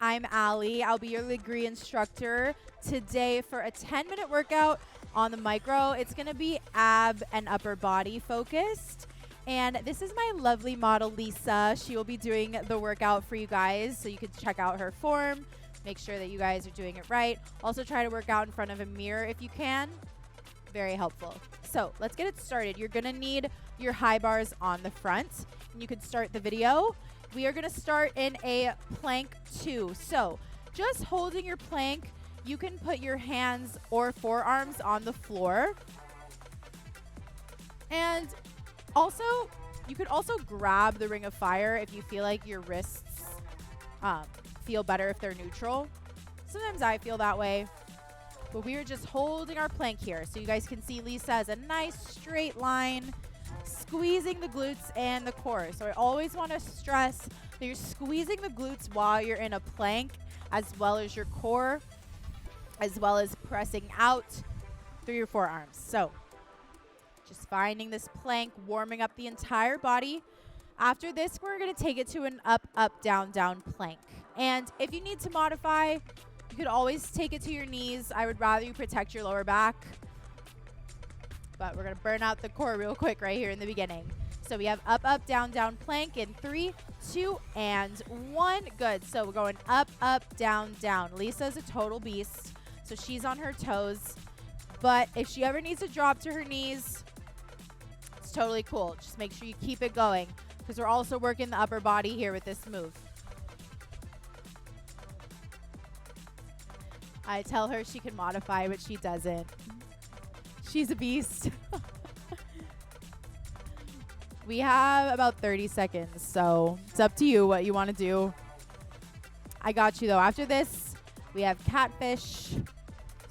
I'm Allie. I'll be your Lagree instructor today for a 10-minute workout on the micro. It's going to be ab and upper body focused. And this is my lovely model, Lisa. She will be doing the workout for you guys, so you can check out her form, make sure that you guys are doing it right. Also try to work out in front of a mirror if you can. Very helpful. So let's get it started. You're going to need your high bars on the front. And you can start the video. We are going to start in a plank 2. So just holding your plank, you can put your hands or forearms on the floor. And also, you could also grab the ring of fire if you feel like your wrists feel better if they're neutral. Sometimes I feel that way. But we are just holding our plank here. So you guys can see Lisa has a nice straight line, squeezing the glutes and the core. So I always want to stress that you're squeezing the glutes while you're in a plank, as well as your core, as well as pressing out through your forearms. So just finding this plank, warming up the entire body. After this, we're going to take it to an up, up, down, down plank. And if you need to modify, you could always take it to your knees. I would rather you protect your lower back. But we're going to burn out the core real quick right here in the beginning. So we have up, up, down, down plank in 3, 2, and 1. Good. So we're going up, up, down, down. Lisa's a total beast. So she's on her toes. But if she ever needs to drop to her knees, it's totally cool. Just make sure you keep it going, because we're also working the upper body here with this move. I tell her she can modify, but she doesn't. She's a beast. We have about 30 seconds, so it's up to you what you want to do. I got you, though. After this, we have catfish,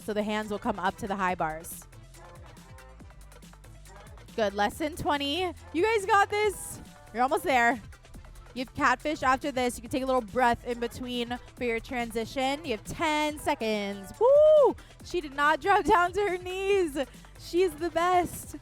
so the hands will come up to the high bars. Good. Less than 20. You guys got this. You're almost there. You have catfish after this. You can take a little breath in between for your transition. You have 10 seconds. Woo! She did not drop down to her knees. She's the best.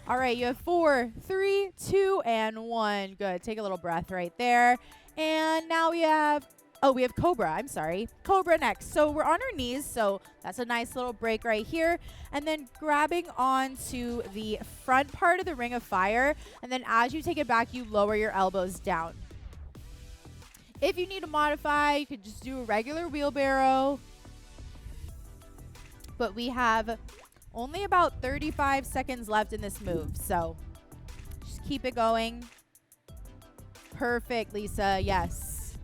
All right, you have 4, 3, 2, and 1. Good. Take a little breath right there. And now we have Cobra. I'm sorry. Cobra next. So we're on our knees, so that's a nice little break right here. And then grabbing onto the front part of the ring of fire. And then as you take it back, you lower your elbows down. If you need to modify, you could just do a regular wheelbarrow. But we have only about 35 seconds left in this move. So just keep it going. Perfect, Lisa. Yes.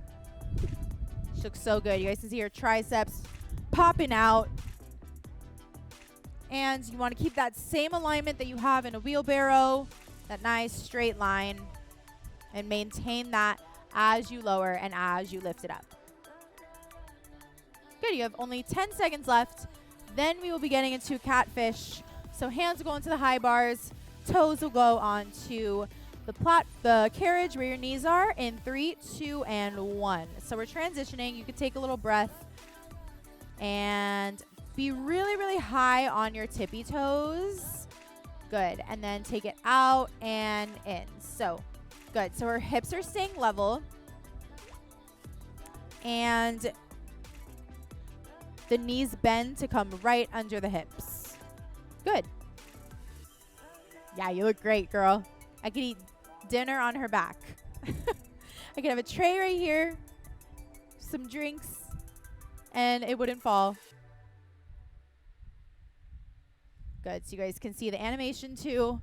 She looks so good. You guys can see her triceps popping out. And you want to keep that same alignment that you have in a wheelbarrow, that nice straight line, and maintain that as you lower and as you lift it up. Good. You have only 10 seconds left. Then we will be getting into catfish. So hands will go into the high bars. Toes will go onto the carriage where your knees are in 3, 2, and 1. So we're transitioning. You can take a little breath and be really, really high on your tippy toes. Good. And then take it out and in. So good. So our hips are staying level. And the knees bend to come right under the hips. Good. Yeah, you look great, girl. I could eat dinner on her back. I could have a tray right here, some drinks, and it wouldn't fall. Good. So you guys can see the animation too.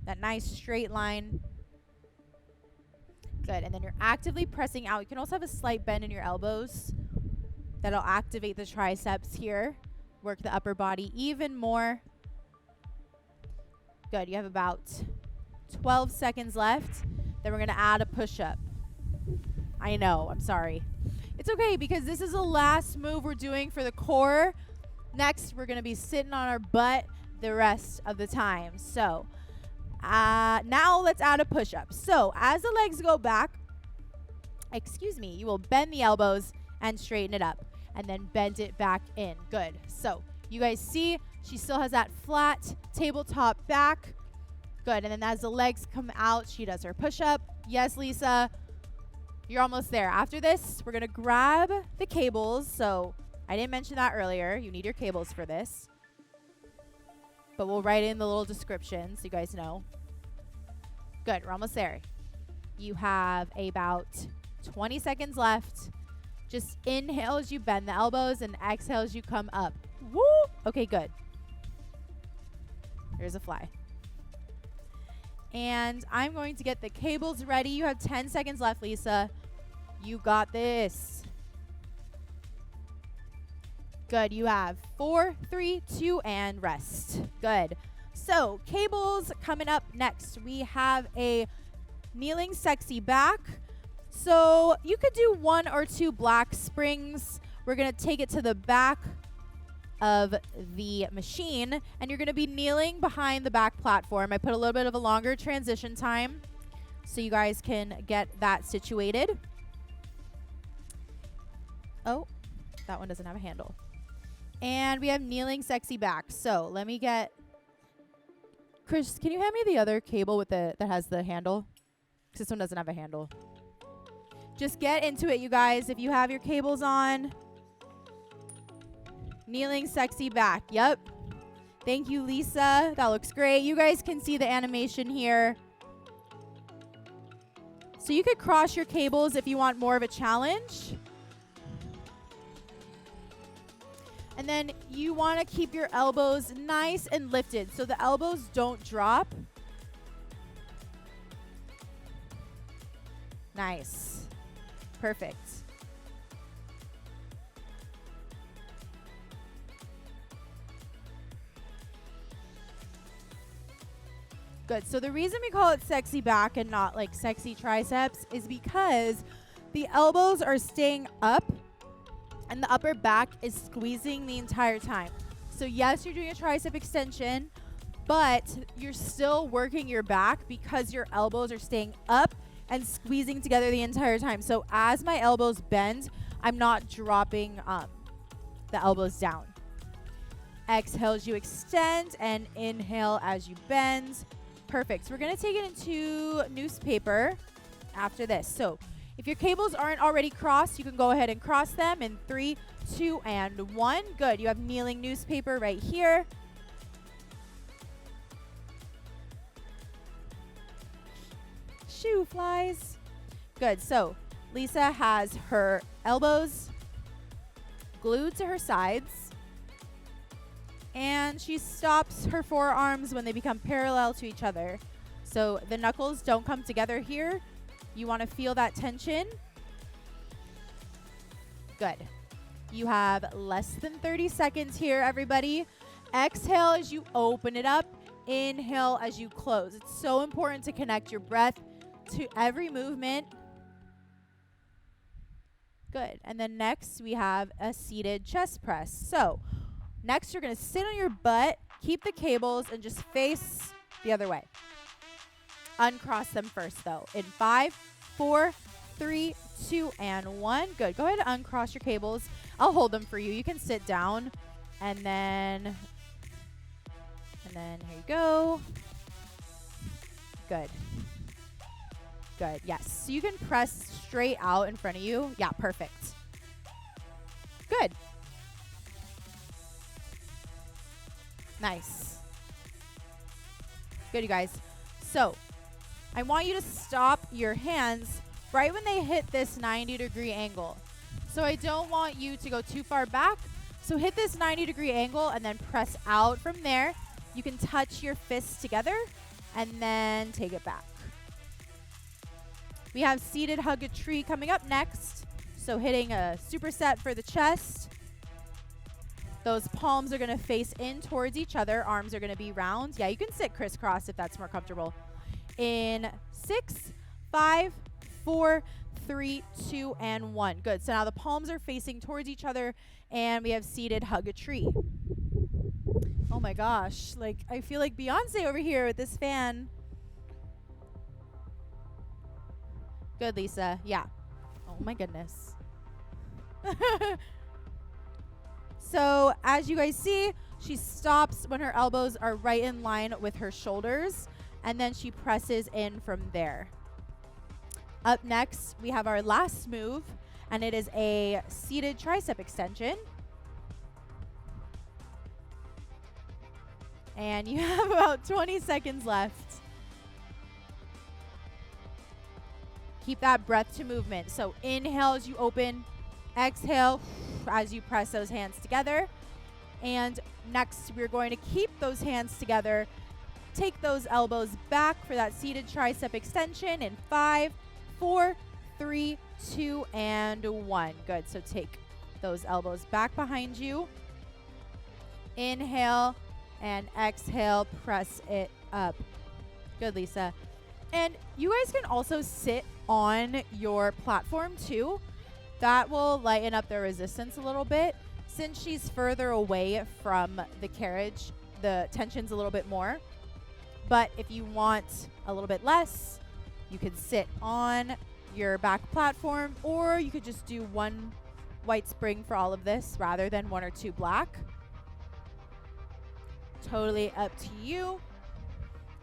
That nice straight line. Good. And then you're actively pressing out. You can also have a slight bend in your elbows. That'll activate the triceps here. Work the upper body even more. Good. You have about 12 seconds left. Then we're going to add a push-up. I know. I'm sorry. It's okay, because this is the last move we're doing for the core. Next, we're going to be sitting on our butt the rest of the time. So now let's add a push-up. So as the legs go back, you will bend the elbows and straighten it up. And then bend it back in. Good. So you guys see she still has that flat tabletop back. Good. And then as the legs come out, she does her push-up. Yes, Lisa. You're almost there. After this, we're going to grab the cables. So I didn't mention that earlier. You need your cables for this. But we'll write in the little description so you guys know. Good. We're almost there. You have about 20 seconds left. Just inhale as you bend the elbows and exhale as you come up. Woo! Okay, good. Here's a fly. And I'm going to get the cables ready. You have 10 seconds left, Lisa. You got this. Good. You have 4, 3, 2, and rest. Good. So, cables coming up next. We have a kneeling sexy back. So, you could do 1 or 2 black springs. We're going to take it to the back of the machine, and you're going to be kneeling behind the back platform. I put a little bit of a longer transition time so you guys can get that situated. Oh, that one doesn't have a handle. And we have kneeling sexy back. So let me get Chris, can you hand me the other cable with that has the handle? Because this one doesn't have a handle. Just get into it, you guys. If you have your cables on. Kneeling sexy back. Yep. Thank you, Lisa. That looks great. You guys can see the animation here. So you could cross your cables if you want more of a challenge. And then you want to keep your elbows nice and lifted so the elbows don't drop. Nice. Perfect. Good. So the reason we call it sexy back and not like sexy triceps is because the elbows are staying up and the upper back is squeezing the entire time. So yes, you're doing a tricep extension, but you're still working your back because your elbows are staying up and squeezing together the entire time. So as my elbows bend, I'm not dropping the elbows down. Exhale as you extend and inhale as you bend. Perfect. So we're going to take it into newspaper after this. So if your cables aren't already crossed, you can go ahead and cross them in 3, 2, and 1. Good. You have kneeling newspaper right here. Shoo flies. Good. So Lisa has her elbows glued to her sides. And she stops her forearms when they become parallel to each other. So the knuckles don't come together here. You want to feel that tension. Good. You have less than 30 seconds here, everybody. Exhale as you open it up. Inhale as you close. It's so important to connect your breath to every movement. Good. And then next we have a seated chest press. So next, you're going to sit on your butt, keep the cables, and just face the other way. Uncross them first, though. In 5, 4, 3, 2, and 1. Good. Go ahead and uncross your cables. I'll hold them for you. You can sit down. And then here you go. Good. Good. Yes. So you can press straight out in front of you. Yeah, perfect. Good. Nice. Good, you guys. So I want you to stop your hands right when they hit this 90-degree angle. So I don't want you to go too far back. So hit this 90-degree angle and then press out from there. You can touch your fists together and then take it back. We have seated hug a tree coming up next. So hitting a superset for the chest. Those palms are going to face in towards each other. Arms are going to be round. Yeah, you can sit crisscross if that's more comfortable. In 6, 5, 4, 3, 2, and 1. Good. So now the palms are facing towards each other, and we have seated hug a tree. Oh my gosh. Like, I feel like Beyonce over here with this fan. Good, Lisa. Yeah. Oh my goodness. So as you guys see, she stops when her elbows are right in line with her shoulders, and then she presses in from there. Up next, we have our last move, and it is a seated tricep extension. And you have about 20 seconds left. Keep that breath to movement. So inhale as you open, exhale as you press those hands together. And next, we're going to keep those hands together. Take those elbows back for that seated tricep extension in 5, 4, 3, 2, and 1. Good. So take those elbows back behind you. Inhale and exhale. Press it up. Good, Lisa. And you guys can also sit on your platform too. That will lighten up the resistance a little bit. Since she's further away from the carriage, the tension's a little bit more. But if you want a little bit less, you could sit on your back platform, or you could just do one white spring for all of this rather than 1 or 2 black. Totally up to you.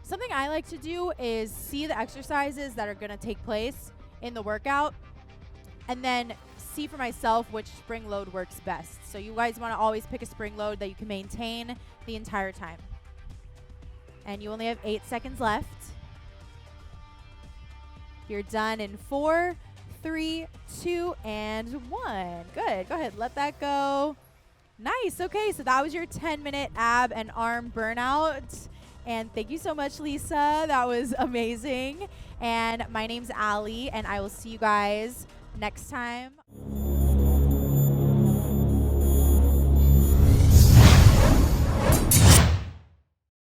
Something I like to do is see the exercises that are going to take place in the workout and then see for myself which spring load works best. So you guys want to always pick a spring load that you can maintain the entire time. And you only have 8 seconds left. You're done in 4, 3, 2, and 1. Good. Go ahead. Let that go. Nice. Okay, so that was your 10-minute ab and arm burnout. And thank you so much, Lisa. That was amazing. And my name's Allie, and I will see you guys next time.